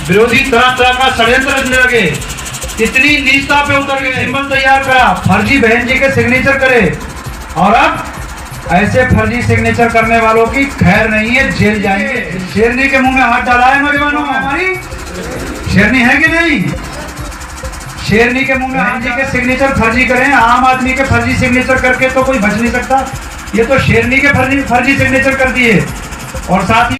विरोधी तरह तरह का षड्यंत्र रचने लगे, इतनी नीचता पे उतर गए, सिंबल तैयार करा, फर्जी बहन जी के सिग्नेचर करे, और अब ऐसे फर्जी सिग्नेचर करने वालों की खैर नहीं है, जेल जाएंगे। शेरनी के मुंह में हाथ डाला है नौजवानों में, हमारी शेरनी है कि नहीं? शेरनी के मुंह में हाथ जी के सिग्नेचर फर्जी करें, आम आदमी के फर्जी सिग्नेचर करके तो कोई बच नहीं सकता, ये तो शेरनी के फर्जी सिग्नेचर कर दिए। और साथ ही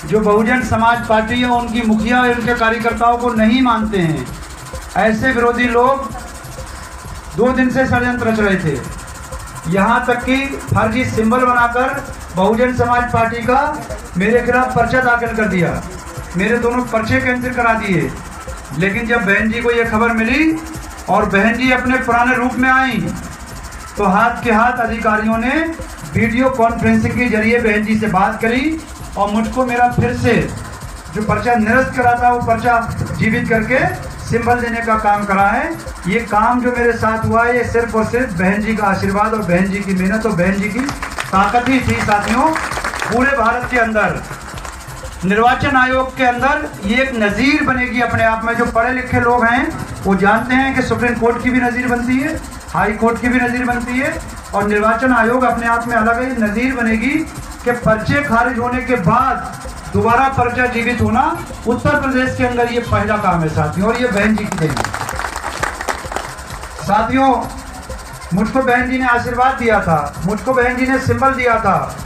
जो बहुजन समाज पार्टी है उनकी मुखिया और उनके कार्यकर्ताओं को नहीं मानते हैं, ऐसे विरोधी लोग 2 दिन से षड्यंत्र रच रहे थे, यहाँ तक कि फर्जी सिंबल बनाकर बहुजन समाज पार्टी का मेरे खिलाफ पर्चा दाखिल कर दिया, मेरे दोनों पर्चे कैंसिल करा दिए। लेकिन जब बहन जी को यह खबर मिली और बहन जी अपने पुराने रूप में आई तो हाथ के हाथ अधिकारियों ने वीडियो कॉन्फ्रेंसिंग के जरिए बहन जी से बात करी और मुझको मेरा फिर से जो पर्चा निरस्त करा था वो पर्चा जीवित करके सिंबल देने का काम करा है। ये काम जो मेरे साथ हुआ है ये सिर्फ और सिर्फ बहन जी का आशीर्वाद और बहन जी की मेहनत और बहन जी की ताकत ही थी। साथियों, पूरे भारत के अंदर निर्वाचन आयोग के अंदर ये एक नज़ीर बनेगी अपने आप में। जो पढ़े लिखे लोग हैं वो जानते हैं कि सुप्रीम कोर्ट की भी नज़ीर बनती है, हाई कोर्ट की भी नज़ीर बनती है, और निर्वाचन आयोग अपने आप में अलग है। नज़ीर बनेगी कि पर्चे खारिज होने के बाद दोबारा पर्चा जीवित होना उत्तर प्रदेश के अंदर ये पहला काम है साथियों, और ये बहन जी की देन है। साथियों, मुझको बहन जी ने आशीर्वाद दिया था, मुझको बहन जी ने सिंबल दिया था,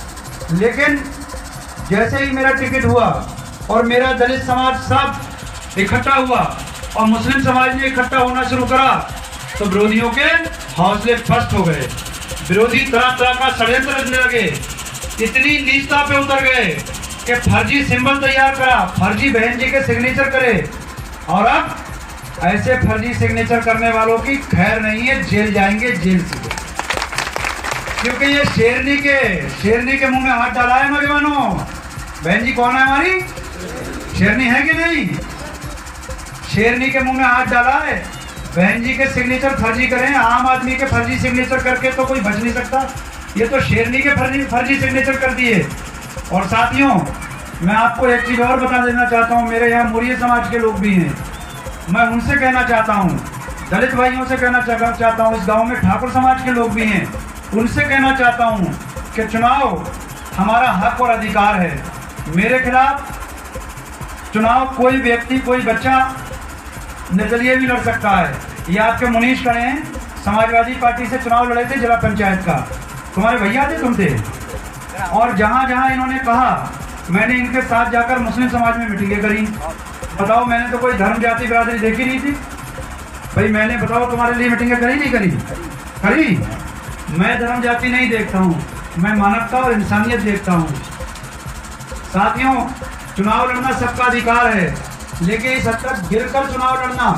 लेकिन जैसे ही मेरा टिकट हुआ और मेरा दलित समाज सब इकट्ठा हुआ और मुस्लिम समाज ने इकट्ठा होना शुरू करा तो विरोधियों के हौसले पस्त हो गए। विरोधी तरह तरह का षड्यंत्र रचने लगे, इतनी नीचता पे उतर गए कि फर्जी सिंबल तैयार करा, फर्जी बहन जी के सिग्नेचर करे, और अब ऐसे फर्जी सिग्नेचर करने वालों की खैर नहीं है, जेल जाएंगे, जेल सीधे। क्योंकि ये शेरनी के मुंह में हाथ डाला है नौजवानों। बहन जी कौन है हमारी? शेरनी है कि नहीं? शेरनी के मुंह में हाथ डाला है। बहन जी के सिग्नेचर फर्जी करें, आम आदमी के फर्जी सिग्नेचर करके तो कोई बच नहीं सकता, ये तो शेरनी के फर्जी सिग्नेचर कर दिए। और साथियों, मैं आपको एक चीज़ और बता देना चाहता हूँ, मेरे यहाँ मौर्य समाज के लोग भी हैं, मैं उनसे कहना चाहता हूँ, दलित भाइयों से कहना चाहता हूँ, इस गांव में ठाकुर समाज के लोग भी हैं, उनसे कहना चाहता हूँ कि चुनाव हमारा हक और अधिकार है। मेरे खिलाफ चुनाव कोई व्यक्ति, कोई बच्चा निर्दलीय भी लड़ सकता है। ये आपके मुनीश खड़े हैं, समाजवादी पार्टी से चुनाव लड़े थे जिला पंचायत का, तुम्हारे भैया थे, तुम थे। और जहाँ जहाँ इन्होंने कहा, मैंने इनके साथ जाकर मुस्लिम समाज में मीटिंगें करी। बताओ, मैंने तो कोई धर्म जाति बिरादरी देखी नहीं थी भाई, मैंने बताओ तुम्हारे लिए मीटिंगें करी नहीं करी? करी। मैं धर्म जाति नहीं देखता हूँ, मैं मानवता और इंसानियत देखता हूँ। साथियों, चुनाव लड़ना सबका अधिकार है, लेकिन इस हद तक गिरकर चुनाव लड़ना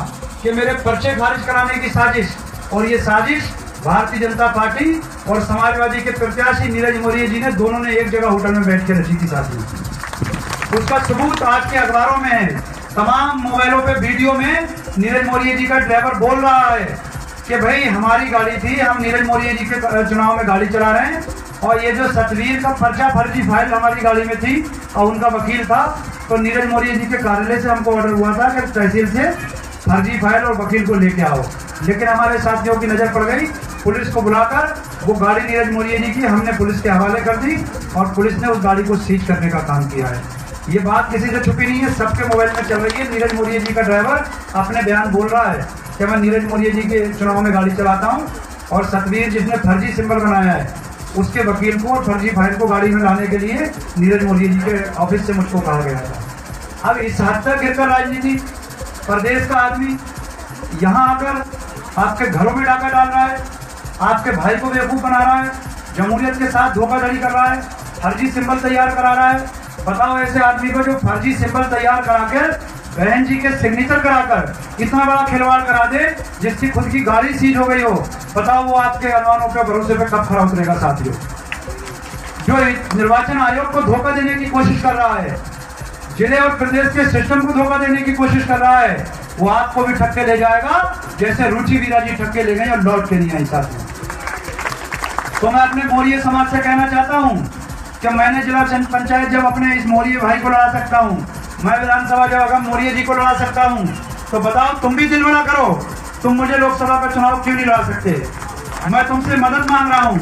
कि मेरे पर्चे खारिज कराने की साजिश, और ये साजिश भारतीय जनता पार्टी और समाजवादी के प्रत्याशी नीरज मौर्य जी ने दोनों ने एक जगह होटल में बैठ के रची थी साथियों। उसका सबूत आज के अखबारों में है, तमाम मोबाइलों पे वीडियो में नीरज मौर्य जी का ड्राइवर बोल रहा है कि भाई हमारी गाड़ी थी, हम नीरज मौर्य जी के चुनाव में गाड़ी चला रहे हैं, और ये जो सतवीर का पर्चा फर्जी फाइल हमारी गाड़ी में थी और उनका वकील था, तो नीरज मौर्य जी के कार्यालय से हमको ऑर्डर हुआ था कि तहसील से फर्जी फाइल और वकील को लेके आओ। लेकिन हमारे साथियों की नज़र पड़ गई, पुलिस को बुलाकर वो गाड़ी नीरज मौर्य जी की हमने पुलिस के हवाले कर दी और पुलिस ने उस गाड़ी को सीज करने का काम किया है। ये बात किसी से छुपी नहीं है, सबके मोबाइल में चल रही है। नीरज मौर्य जी का ड्राइवर अपने बयान बोल रहा है कि मैं नीरज मौर्य जी के चुनाव में गाड़ी चलाता हूँ, और सतवीर जिसने फर्जी सिंबल बनाया है उसके वकील को और फर्जी फाइल को गाड़ी में लाने के लिए नीरज मौर्य जी के ऑफिस से मुझको कहा गया था। अब इस हद तक गिरकर राजनीति, प्रदेश का आदमी यहाँ आकर आपके घरों में डाका डाल रहा है, आपके भाई को बेवकूफ़ बना रहा है, जमहूरियत के साथ धोखाधड़ी कर रहा है, फर्जी सिंबल तैयार करा रहा है। बताओ, ऐसे आदमी को जो फर्जी सिंबल तैयार करा के बहन जी के सिग्नेचर कराकर इतना बड़ा खिलवाड़ करा दे जिसकी खुद की गाड़ी सीज हो गई हो, बताओ वो आपके अनुमानों के भरोसे पे कब खरा उतरेगा साथियों। जो निर्वाचन आयोग को धोखा देने की कोशिश कर रहा है, जिले और प्रदेश के सिस्टम को धोखा देने की कोशिश कर रहा है, वो आपको भी ठक्के ले जाएगा जैसे रुचि वीरा जी ठक्के ले गए और लौट के नहीं आई साथियों। तो मैं अपने मौर्य समाज से कहना चाहता हूँ कि मैंने जिला पंचायत जब अपने इस मौर्य भाई को लड़ा सकता हूँ, मैं विधानसभा जब अगम मौर्य जी को लड़ा सकता हूँ, तो बताओ तुम भी दिल बड़ा करो, तुम मुझे लोकसभा का चुनाव क्यों नहीं लड़ा सकते? मैं तुमसे मदद मांग रहा हूँ,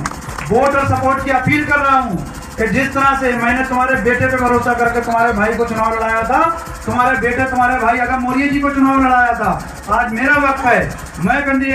वोट और सपोर्ट की अपील कर रहा हूँ कि जिस तरह से मैंने तुम्हारे बेटे पे भरोसा करके तुम्हारे भाई को चुनाव लड़ाया था, तुम्हारे बेटे तुम्हारे भाई अगम मौर्य जी को चुनाव लड़ाया था, आज मेरा वक्त है, मैं कैंडिडेट